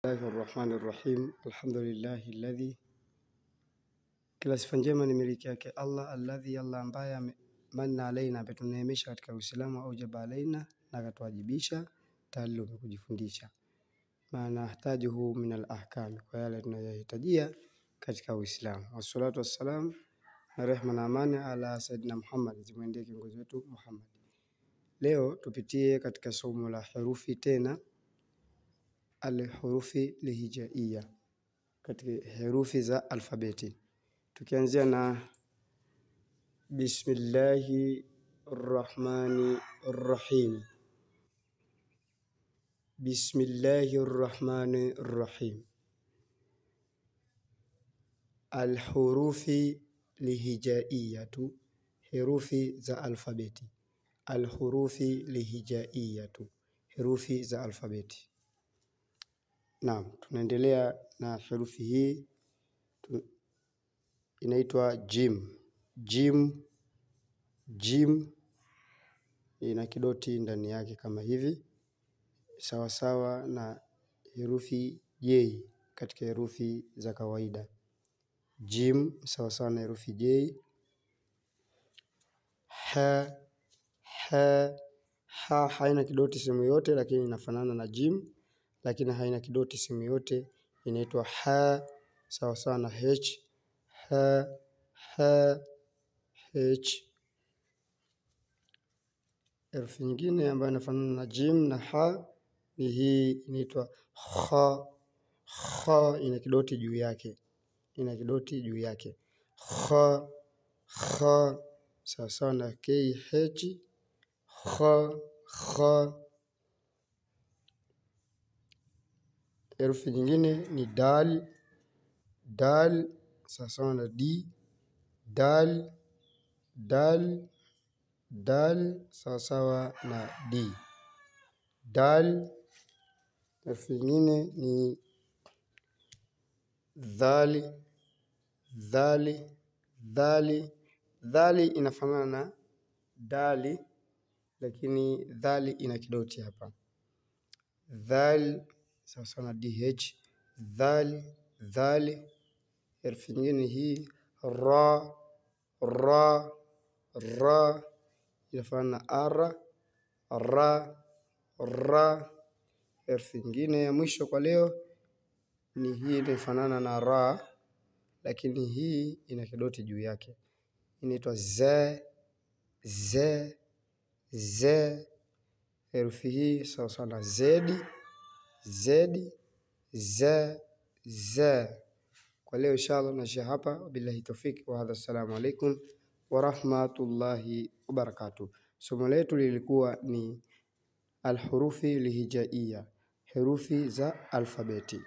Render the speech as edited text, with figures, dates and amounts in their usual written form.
Bismillahirrahmanirrahim. Alhamdulillahi alladhi, kila sifa njema ni miliki yake Allah. Alladhi, Allah ambaye manna alaina, ametuneemesha katika Uislamu, au jaba alaina, na akatuwajibisha taalum, kujifundisha maana hatajuhu min al-ahkam, kwa yale tunayohitajia katika Uislamu. Wassalatu wassalam, na rehma na amani ala sayyidina Muhammad, zimwendee kiongozi wetu Muhammad. Leo tupitie katika somo la herufi tena, al-hurufi lihijaiya, katika herufi za alfabeti, tukianzia na Bismillahirrahmanirrahim. Bismillahirrahmanirrahim. Alhurufi lihijaiyatu, herufi za alfabeti. Alhurufi lihijaiyatu, herufi za alfabeti. Naam, tunaendelea na herufi hii, inaitwa jim. Jim ina kidoti ndani yake kama hivi, sawa sawa na herufi J katika herufi za kawaida. Jim sawa sawa na herufi J. Ha haina kidoti sehemu yote, lakini inafanana na jim, lakini haina kidoti sehemu yote, inaitwa ha, sawa sawa na h. Ha h. Herufi nyingine ambayo inafanana na jim na ha ni hii, inaitwa kha. Kha ina kidoti juu yake, kha sawa sawa na k h. Kha. Herufi nyingine ni dal. Sawa sawa na d. Dal sawa sawa na d. Dal. Herufi nyingine ni dhali. Dhali inafanana na dali, lakini dhali ina kidoti hapa. Dhal sawa sawa na dh. Dhali. Herufi nyingine hii ra. Inafanana na ra. Herufi nyingine ya mwisho kwa leo ni hii, inafanana na ra, lakini hii ina kidoti juu yake, inaitwa z. Herufi hii sawa sawa na z. Kwa leo inshallah naishia hapa. Billahi tawfik wa hadha, assalamu alaikum wa rahmatullahi wa barakatuh. Somo letu lilikuwa ni alhurufi lihijaiya, herufi za alfabeti.